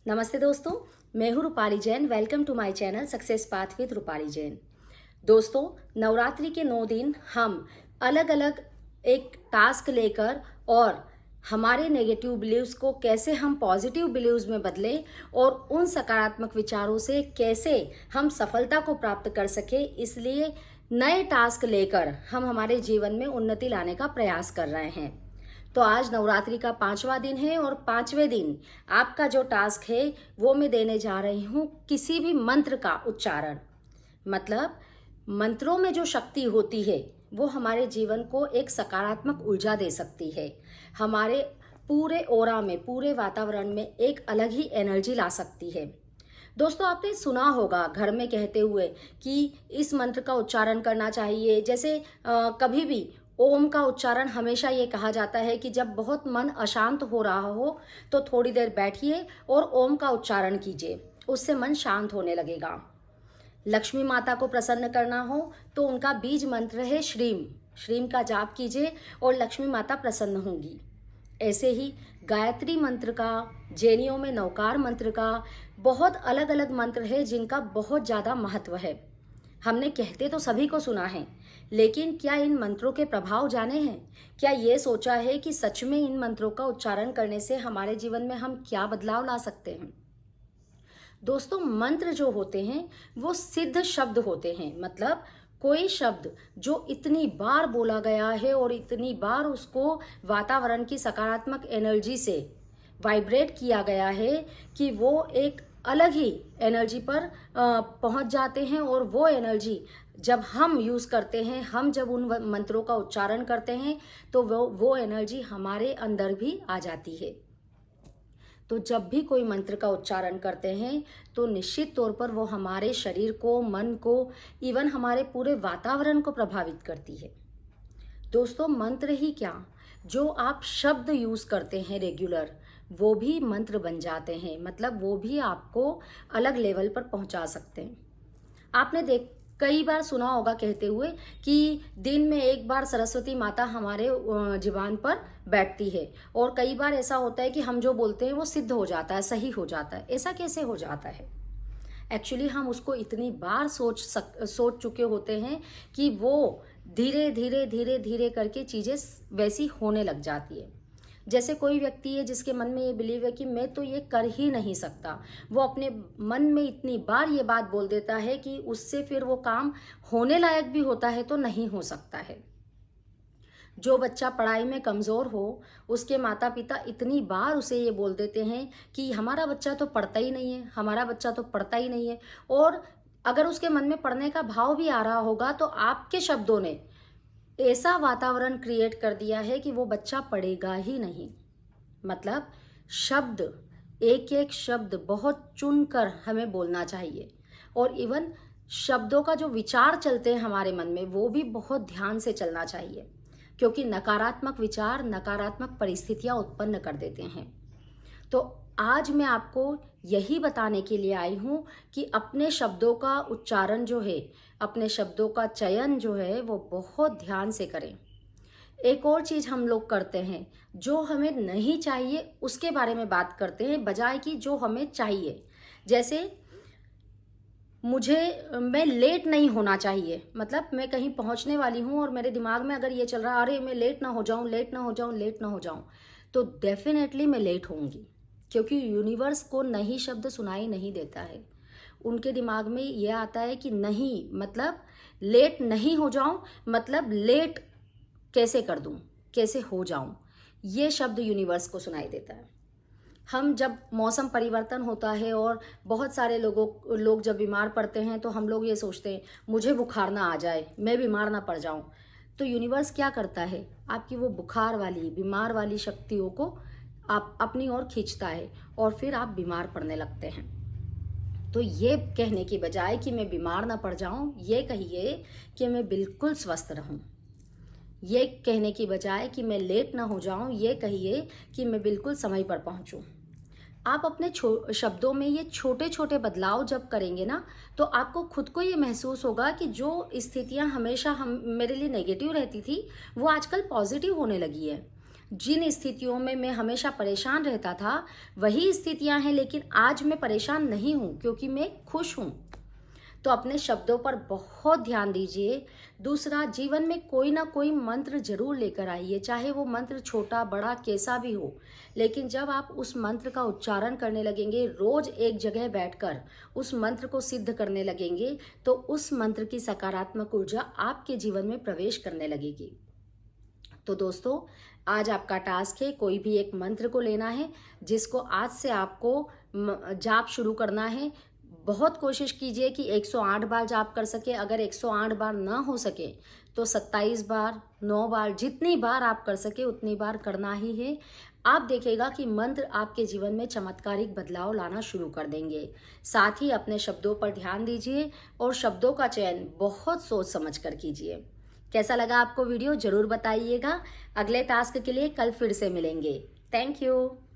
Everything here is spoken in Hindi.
नमस्ते दोस्तों, मैं हूँ Rupali Jain. Welcome to my channel success path with Rupali Jain. दोस्तों, नवरात्रि के 9 दिन हम अलग अलग एक टास्क लेकर और हमारे नेगेटिव बिलीव्स को कैसे हम पॉजिटिव बिलीव्स में बदलें और उन सकारात्मक विचारों से कैसे हम सफलता को प्राप्त कर सके, इसलिए नए टास्क लेकर हम हमारे जीवन में उन्नति लाने का प्रयास कर रहे हैं। तो आज नवरात्रि का 5वां दिन है और 5वें दिन आपका जो टास्क है वो मैं देने जा रही हूँ किसी भी मंत्र का उच्चारण। मतलब मंत्रों में जो शक्ति होती है वो हमारे जीवन को एक सकारात्मक ऊर्जा दे सकती है, हमारे पूरे ओरा में, पूरे वातावरण में एक अलग ही एनर्जी ला सकती है। दोस्तों, आपने सुना होगा घर में कहते हुए कि इस मंत्र का उच्चारण करना चाहिए। जैसे कभी भी ओम का उच्चारण हमेशा ये कहा जाता है कि जब बहुत मन अशांत हो रहा हो तो थोड़ी देर बैठिए और ओम का उच्चारण कीजिए, उससे मन शांत होने लगेगा। लक्ष्मी माता को प्रसन्न करना हो तो उनका बीज मंत्र है श्रीम। श्रीम का जाप कीजिए और लक्ष्मी माता प्रसन्न होंगी। ऐसे ही गायत्री मंत्र का, जैनियों में नवकार मंत्र का बहुत अलग अलग मंत्र है जिनका बहुत ज़्यादा महत्व है। हमने कहते तो सभी को सुना है, लेकिन क्या इन मंत्रों के प्रभाव जाने हैं? क्या ये सोचा है कि सच में इन मंत्रों का उच्चारण करने से हमारे जीवन में हम क्या बदलाव ला सकते हैं? दोस्तों, मंत्र जो होते हैं वो सिद्ध शब्द होते हैं। मतलब कोई शब्द जो इतनी बार बोला गया है और इतनी बार उसको वातावरण की सकारात्मक एनर्जी से वाइब्रेट किया गया है कि वो एक अलग ही एनर्जी पर पहुंच जाते हैं, और वो एनर्जी जब हम यूज़ करते हैं, हम जब उन मंत्रों का उच्चारण करते हैं तो वो एनर्जी हमारे अंदर भी आ जाती है। तो जब भी कोई मंत्र का उच्चारण करते हैं तो निश्चित तौर पर वो हमारे शरीर को, मन को, इवन हमारे पूरे वातावरण को प्रभावित करती है। दोस्तों, मंत्र ही क्या, जो आप शब्द यूज़ करते हैं रेगुलर, वो भी मंत्र बन जाते हैं। मतलब वो भी आपको अलग लेवल पर पहुंचा सकते हैं। आपने कई बार सुना होगा कहते हुए कि दिन में एक बार सरस्वती माता हमारे जुबान पर बैठती है, और कई बार ऐसा होता है कि हम जो बोलते हैं वो सिद्ध हो जाता है, सही हो जाता है। ऐसा कैसे हो जाता है? एक्चुअली हम उसको इतनी बार सोच चुके होते हैं कि वो धीरे धीरे धीरे धीरे करके चीज़ें वैसी होने लग जाती है। जैसे कोई व्यक्ति है जिसके मन में ये बिलीव है कि मैं तो ये कर ही नहीं सकता, वो अपने मन में इतनी बार ये बात बोल देता है कि उससे फिर वो काम होने लायक भी होता है तो नहीं हो सकता है। जो बच्चा पढ़ाई में कमज़ोर हो, उसके माता पिता इतनी बार उसे ये बोल देते हैं कि हमारा बच्चा तो पढ़ता ही नहीं है, हमारा बच्चा तो पढ़ता ही नहीं है। और अगर उसके मन में पढ़ने का भाव भी आ रहा होगा तो आपके शब्दों ने ऐसा वातावरण क्रिएट कर दिया है कि वो बच्चा पढ़ेगा ही नहीं। मतलब शब्द, एक एक शब्द बहुत चुनकर हमें बोलना चाहिए, और इवन शब्दों का जो विचार चलते हैं हमारे मन में वो भी बहुत ध्यान से चलना चाहिए, क्योंकि नकारात्मक विचार नकारात्मक परिस्थितियां उत्पन्न कर देते हैं। तो आज मैं आपको यही बताने के लिए आई हूँ कि अपने शब्दों का उच्चारण जो है, अपने शब्दों का चयन जो है वो बहुत ध्यान से करें। एक और चीज़ हम लोग करते हैं, जो हमें नहीं चाहिए उसके बारे में बात करते हैं बजाय कि जो हमें चाहिए। जैसे मैं लेट नहीं होना चाहिए। मतलब मैं कहीं पहुंचने वाली हूं और मेरे दिमाग में अगर ये चल रहा, अरे मैं लेट ना हो जाऊं, लेट ना हो जाऊं, लेट ना हो जाऊं, तो डेफिनेटली मैं लेट होंगी, क्योंकि यूनिवर्स को नहीं शब्द सुनाई नहीं देता है। उनके दिमाग में ये आता है कि नहीं, मतलब लेट नहीं हो जाऊं, मतलब लेट कैसे कर दूं, कैसे हो जाऊं, ये शब्द यूनिवर्स को सुनाई देता है। हम जब मौसम परिवर्तन होता है और बहुत सारे लोग जब बीमार पड़ते हैं तो हम लोग ये सोचते हैं मुझे बुखार ना आ जाए, मैं बीमार ना पड़ जाऊं। तो यूनिवर्स क्या करता है, आपकी वो बुखार वाली, बीमार वाली शक्तियों को आप अपनी ओर खींचता है और फिर आप बीमार पड़ने लगते हैं। तो ये कहने की बजाय कि मैं बीमार ना पड़ जाऊं, ये कहिए कि मैं बिल्कुल स्वस्थ रहूं। ये कहने की बजाय कि मैं लेट ना हो जाऊं, ये कहिए कि मैं बिल्कुल समय पर पहुंचूं। आप अपने शब्दों में ये छोटे छोटे बदलाव जब करेंगे ना, तो आपको खुद को ये महसूस होगा कि जो स्थितियां हमेशा हम मेरे लिए नेगेटिव रहती थी वो आजकल पॉजिटिव होने लगी है। जिन स्थितियों में मैं हमेशा परेशान रहता था वही स्थितियां हैं, लेकिन आज मैं परेशान नहीं हूं क्योंकि मैं खुश हूं। तो अपने शब्दों पर बहुत ध्यान दीजिए। दूसरा, जीवन में कोई ना कोई मंत्र जरूर लेकर आइए, चाहे वो मंत्र छोटा बड़ा कैसा भी हो, लेकिन जब आप उस मंत्र का उच्चारण करने लगेंगे, रोज एक जगह बैठकर उस मंत्र को सिद्ध करने लगेंगे, तो उस मंत्र की सकारात्मक ऊर्जा आपके जीवन में प्रवेश करने लगेगी। तो दोस्तों, आज आपका टास्क है, कोई भी एक मंत्र को लेना है जिसको आज से आपको जाप शुरू करना है। बहुत कोशिश कीजिए कि 108 बार जाप कर सके। अगर 108 बार ना हो सके तो 27 बार, 9 बार, जितनी बार आप कर सके उतनी बार करना ही है। आप देखिएगा कि मंत्र आपके जीवन में चमत्कारिक बदलाव लाना शुरू कर देंगे। साथ ही अपने शब्दों पर ध्यान दीजिए और शब्दों का चयन बहुत सोच समझ कर कीजिए। कैसा लगा आपको वीडियो जरूर बताइएगा। अगले टास्क के लिए कल फिर से मिलेंगे। Thank you.